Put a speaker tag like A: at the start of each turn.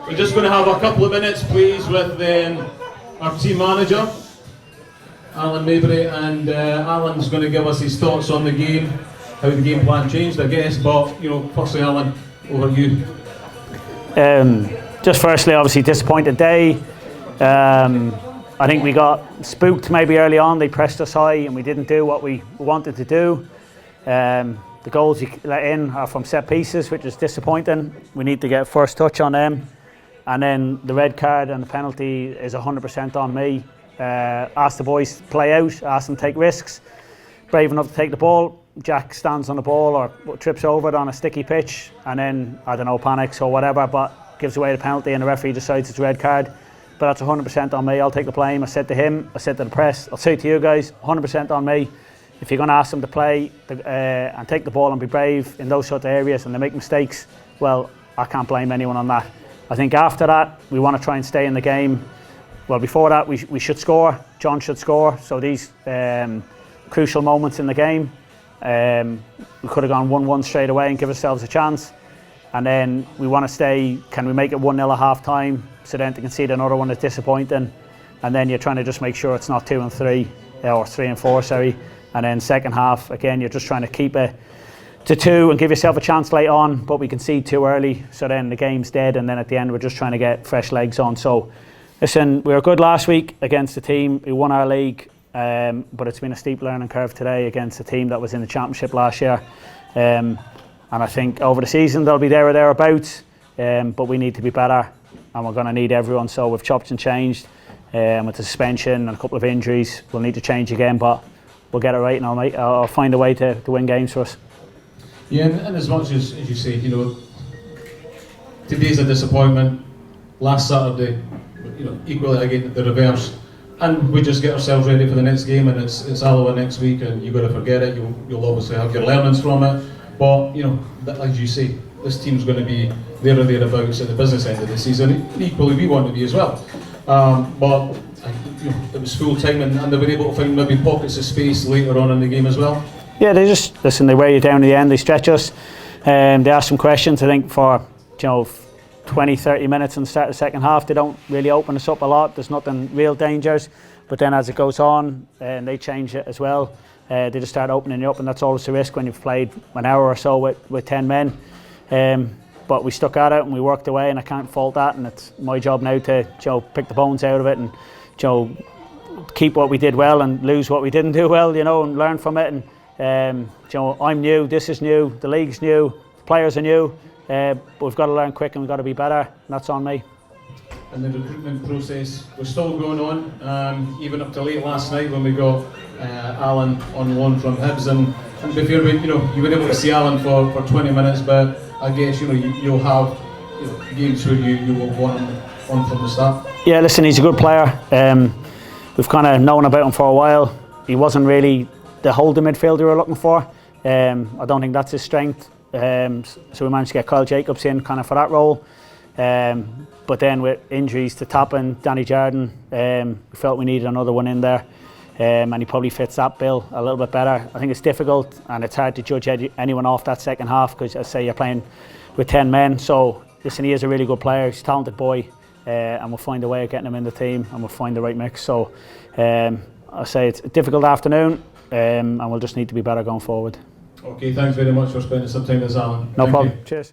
A: we're just going to have a couple of minutes, please, with our team manager, Alan Maybury, and Alan's going to give us his thoughts on the game, how the game plan changed, I guess. But firstly, Alan, over to you.
B: Just firstly, obviously disappointed day. I think we got spooked maybe early on. They pressed us high and we didn't do what we wanted to do. The goals you let in are from set pieces, which is disappointing. We need to get first touch on them. And then the red card and the penalty is 100% on me. Ask the boys to play out, ask them to take risks. Brave enough to take the ball. Jack stands on the ball or trips over it on a sticky pitch and then, I don't know, panics or whatever, but gives away the penalty and the referee decides it's a red card. But that's 100% on me. I'll take the blame. I said to him, I said to the press, I'll say to you guys, 100% on me. If you're going to ask them to play and take the ball and be brave in those sort of areas and they make mistakes, well, I can't blame anyone on that. I think after that, we want to try and stay in the game. Well, before that, we should score. John should score. So these crucial moments in the game, we could have gone 1-1 straight away and give ourselves a chance. And then we want to stay, can we make it 1-0 at half time? So then to concede another one is disappointing. And then you're trying to just make sure it's not 2-3 or 3-4, sorry. And then second half, again, you're just trying to keep it to 2 and give yourself a chance late on, but we concede too early. So then the game's dead. And then at the end, we're just trying to get fresh legs on. So listen, we were good last week against the team who won our league. But it's been a steep learning curve today against a team that was in the championship last year. And I think over the season they'll be there or thereabouts, but we need to be better and we're going to need everyone. So we've chopped and changed with the suspension and a couple of injuries. We'll need to change again, but we'll get it right and I'll find a way to win games for us.
A: Yeah, and as much as you say, today's a disappointment. Last Saturday, equally again the reverse. And we just get ourselves ready for the next game, and it's Alloa next week, and you've got to forget it. You'll obviously have your learnings from it, but as you say, this team's going to be there or thereabouts at the business end of the season. And equally, we want to be as well. But it was full time, and they were able to find maybe pockets of space later on in the game as well. Yeah,
B: they just listen. They wear you down at the end. They stretch us. They ask some questions. I think for 20-30 minutes in the start of the second half, they don't really open us up a lot. There's nothing real dangers, but then as it goes on, they change it as well. They just start opening you up, and that's always the risk when you've played an hour or so with 10 men. But we stuck at it and we worked away, and I can't fault that. And it's my job now to pick the bones out of it and keep what we did well and lose what we didn't do well, and learn from it. And I'm new. This is new. The league's new. The players are new. But we've got to learn quick and we've got to be better, and that's on me.
A: And the recruitment process was still going on, even up to late last night when we got Alan on loan from Hibs. And before you were able to see Alan for 20 minutes, but I guess you'll have games where you will want him on from the start.
B: Yeah, listen, he's a good player. We've kind of known about him for a while. He wasn't really the holding midfielder we were looking for. I don't think that's his strength. So we managed to get Kyle Jacobs in kind of for that role, but then with injuries to Toppin, Danny Jardine, we felt we needed another one in there, and he probably fits that bill a little bit better. I think it's difficult and it's hard to judge anyone off that second half because, as I say, you're playing with 10 men. So listen, he is a really good player. He's a talented boy, and we'll find a way of getting him in the team and we'll find the right mix. So I say it's a difficult afternoon, and we'll just need to be better going forward.
A: Okay, thanks very much for spending some time with us, Alan.
B: No problem. Cheers.